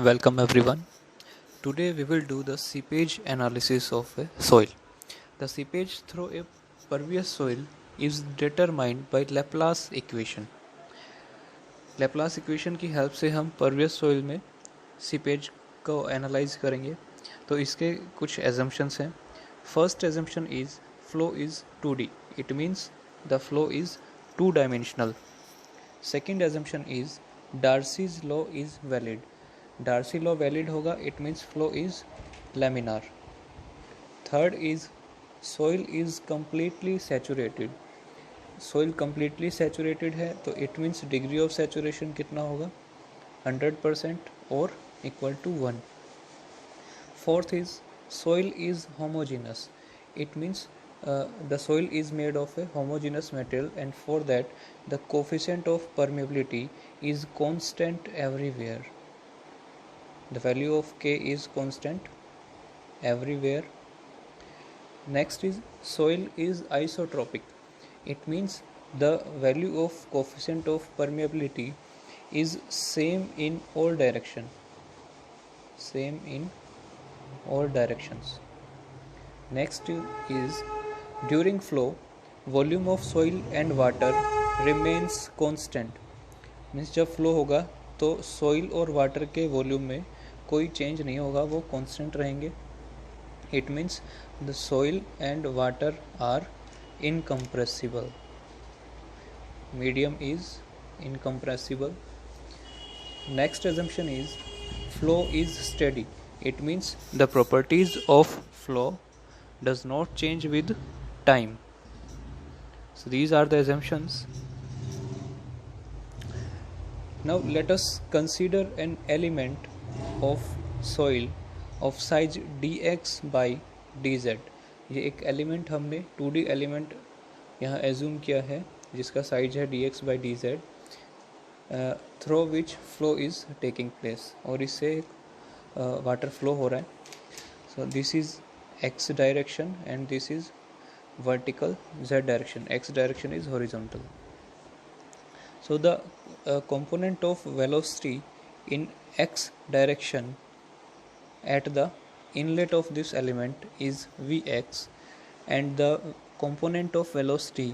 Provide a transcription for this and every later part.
Welcome everyone. Today we will do the seepage analysis of a soil. The seepage through a pervious soil is determined by Laplace equation. Laplace equation की help से हम pervious soil में seepage को analyse करेंगे. तो इसके कुछ assumptions हैं. First assumption is flow is 2D. It means the flow is two dimensional. Second assumption is Darcy's law is valid. Darcy law valid होगा, it means flow is laminar. Third is soil is completely saturated. Soil completely saturated है तो it means degree of saturation कितना होगा 100% और equal to 1. Fourth is soil is homogeneous. It means the soil is made of a homogeneous material and for that the coefficient of permeability is constant everywhere. The value of K is constant everywhere. Next is soil is isotropic. It means the value of coefficient of permeability is same in all direction. Same in all directions. Next is during flow volume of soil and water remains constant. Means जब flow होगा तो soil और water के volume में कोई change नहीं होगा, वो कांस्टेंट रहेंगे. It means the soil and water are incompressible. Medium is incompressible. Next assumption is flow is steady. It means the properties of flow does not change with time. So these are the assumptions. Now let us consider an element of soil of size dx by dz. ये एक element हमने 2D element यहाँ assume किया है जिसका size है dx by dz through which flow is taking place, और इससे वाटर फ्लो हो रहा है. So this is x direction and this is vertical z direction. x direction is horizontal. So the component of velocity in x direction at the inlet of this element is Vx and the component of velocity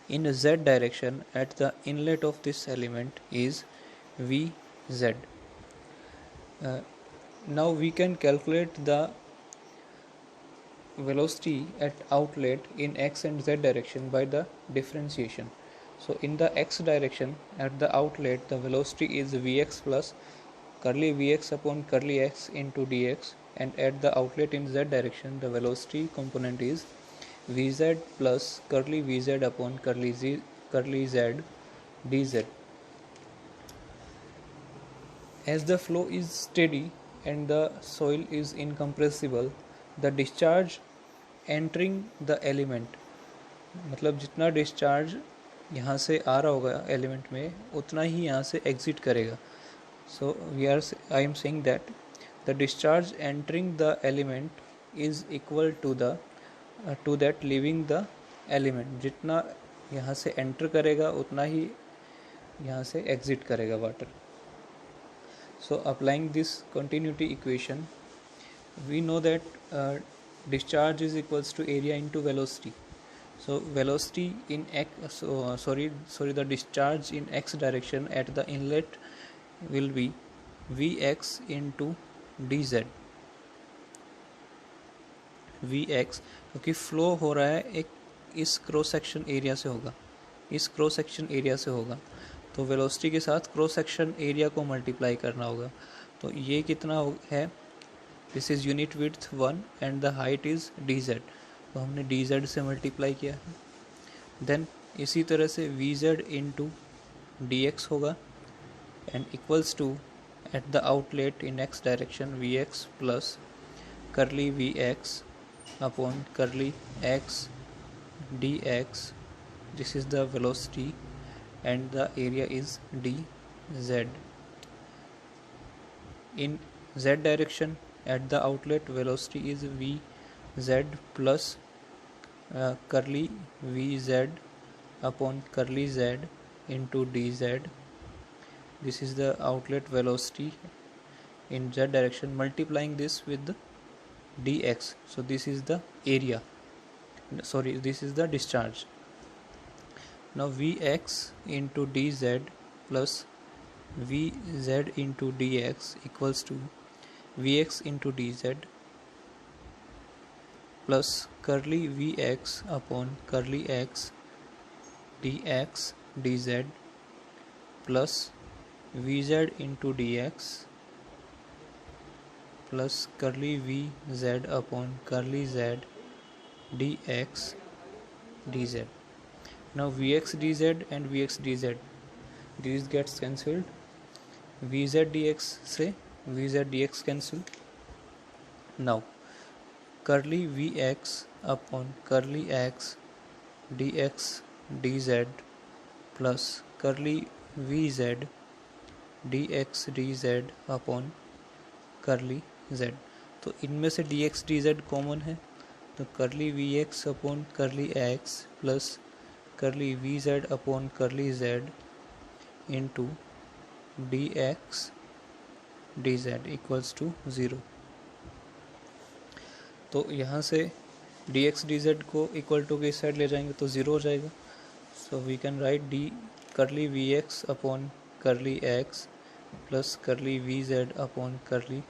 in z direction at the inlet of this element is Vz. Now we can calculate the velocity at outlet in x and z direction by the differentiation. So in the x direction at the outlet the velocity is Vx plus curly Vx upon curly x into dx, and at the outlet in z direction the velocity component is Vz plus curly Vz upon curly z dz. As the flow is steady and the soil is incompressible, the discharge entering the element, मतलब जितना discharge यहाँ से आ रहा होगा element में उतना ही यहाँ से एग्जिट करेगा. So I am saying that the discharge entering the element is equal to that leaving the element. जितना यहाँ से एंटर करेगा उतना ही यहाँ से एग्जिट करेगा water. So applying this continuity equation we know that discharge is equals to area into velocity. So velocity in x, the discharge in x direction at the inlet will be Vx into dz. Vx क्योंकि flow हो रहा है एक इस cross section area से होगा, इस cross section area से होगा, तो वेलोसिटी के साथ क्रॉस सेक्शन एरिया को मल्टीप्लाई करना होगा. तो ये कितना है, this is unit width 1 and the height is dz. तो हमने dz से मल्टीप्लाई किया है. देन इसी तरह से vz इंटू dx होगा and equals to at the outlet in x direction vx plus curly vx upon curly x dx. This is the velocity and the area is dz. In z direction at the outlet velocity is Vz plus curly Vz upon curly z into dz. This is the outlet velocity in z direction, multiplying this with the dx. So this is the area, sorry, this is the discharge. Now Vx into dz plus Vz into dx equals to Vx into dz plus curly Vx upon curly x dx dz plus Vz into dx plus curly Vz upon curly z dx dz. Now Vx dz and Vx dz, these gets cancelled. Vz dx से Vz dx cancel. Now curly Vx upon curly x dx dz plus curly Vz dx dz upon curly z. तो इनमें से dx dz common है, तो curly Vx upon curly x plus curly Vz upon curly z into dx dz equals to 0. तो यहाँ से dx dz को equal to के इस साइड ले जाएंगे तो 0 हो जाएगा. So we can write D curly Vx upon curly x plus curly Vz upon curly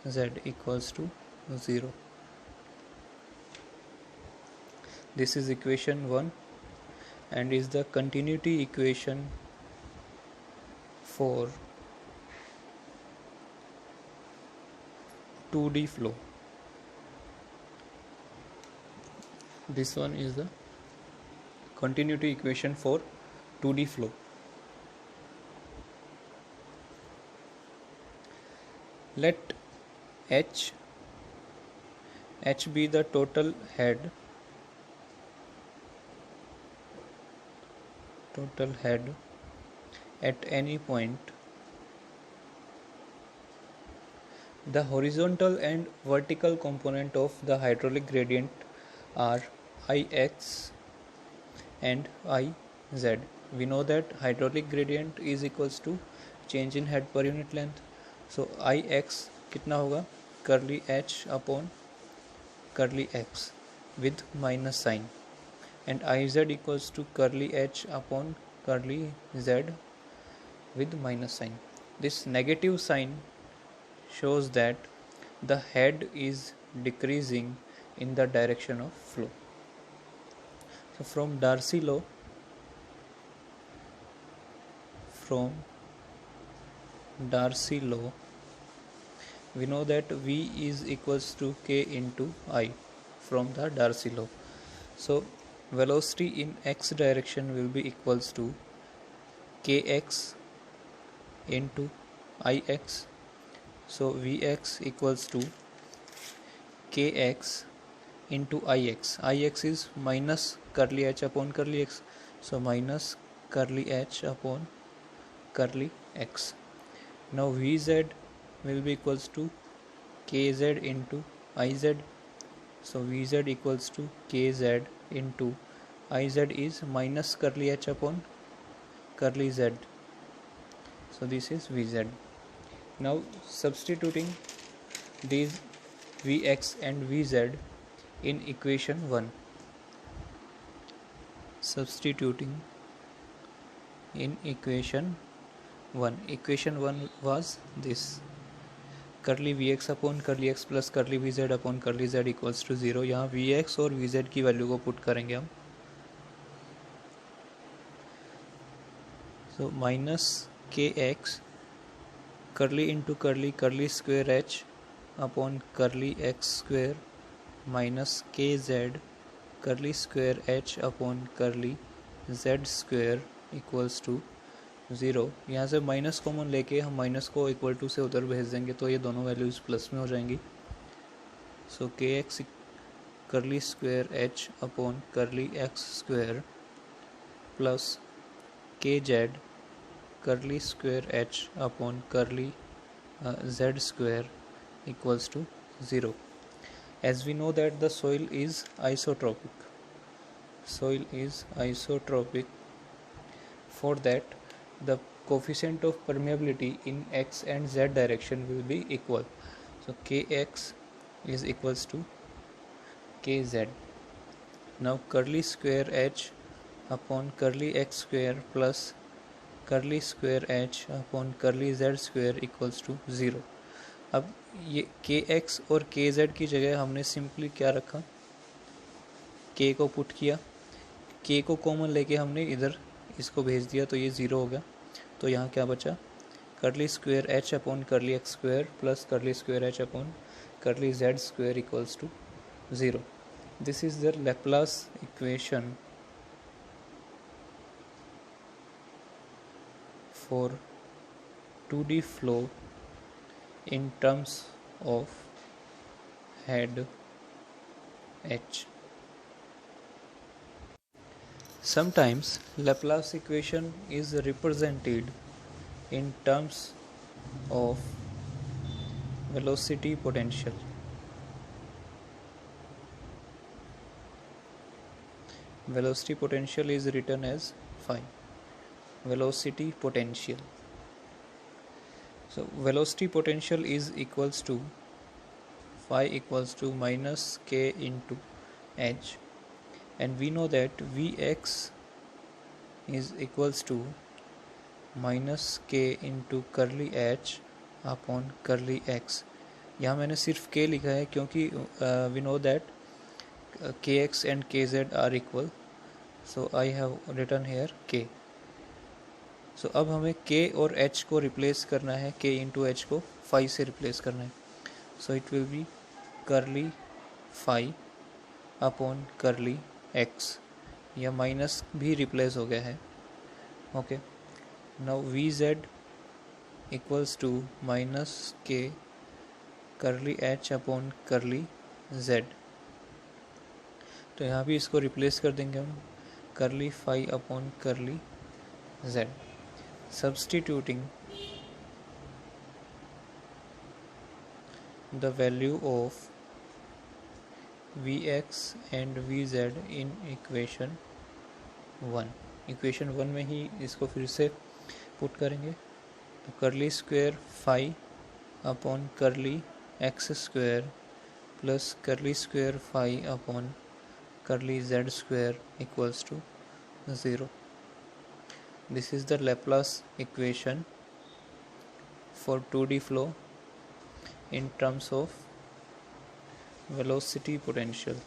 z equals to 0. This is equation 1 and is the continuity equation for 2D flow. This one is the continuity equation for 2D flow. Let H be the total head at any point. The horizontal and vertical component of the hydraulic gradient are Ix and Iz. We know that hydraulic gradient is equals to change in head per unit length. So Ix कितना होगा, curly h upon curly x with minus sign, and Iz equals to curly h upon curly z with minus sign. This negative sign shows that the head is decreasing in the direction of flow. So from Darcy law, we know that V is equals to K into I from the Darcy law. So velocity in x direction will be equals to Kx into Ix. So Vx equals to Kx into Ix. Ix is minus curly h upon curly x. So minus curly h upon curly x. Now Vz will be equals to Kz into Iz. So Vz equals to Kz into Iz is minus curly h upon curly z. So this is Vz. Now substituting these Vx and Vz in equation 1. Substituting in equation 1. Equation 1 was this: curly Vx upon curly x plus curly Vz upon curly z equals to 0. यहाँ Vx और Vz की value को put करेंगे हम. So minus Kx curly into curly square h upon curly x square minus Kz curly square h upon curly z square equals to 0. यहाँ से minus common लेके हम माइनस को इक्वल टू से उधर भेज देंगे तो ये दोनों वैल्यूज प्लस में हो जाएंगी. सो के x curly square h upon curly x square plus kz curly square h upon curly z square equals to 0. As we know that the soil is isotropic. For that, the coefficient of permeability in x and z direction will be equal. So kx is equals to kz. Now curly square h upon curly x square plus curly square h upon curly z square equals to 0. अब ये kx और kz की जगह हमने simply क्या रखा, k को put किया, k को कॉमन लेके हमने इधर इसको भेज दिया तो ये 0 हो गया. तो यहाँ क्या बचा, curly square h upon curly X square plus curly square h upon curly z square equals to 0. This is the Laplace equation for 2D flow in terms of head h. Sometimes Laplace equation is represented in terms of velocity potential. Velocity potential is written as phi. Velocity potential. So velocity potential is equals to phi equals to minus k into h, and we know that Vx is equals to minus k into curly h upon curly x. यहाँ मैंने सिर्फ k लिखा है क्योंकि we know that kx and kz are equal, so I have written here k. सो अब हमें k और h को रिप्लेस करना है, k इंटू एच को फाई से रिप्लेस करना है. So it will be curly phi upon curly x. या माइनस भी रिप्लेस हो गया है. Okay, now V Z equals to minus k curly h upon curly z. तो यहाँ भी इसको रिप्लेस कर देंगे हम, curly phi upon curly z. Substituting the value of Vx and Vz in equation 1. Equation 1 में ही इसको फिर से पुट करेंगे. तो curly square phi upon curly X square plus curly square phi upon curly Z square equals to 0. This is the Laplace equation for 2D flow in terms of velocity potential.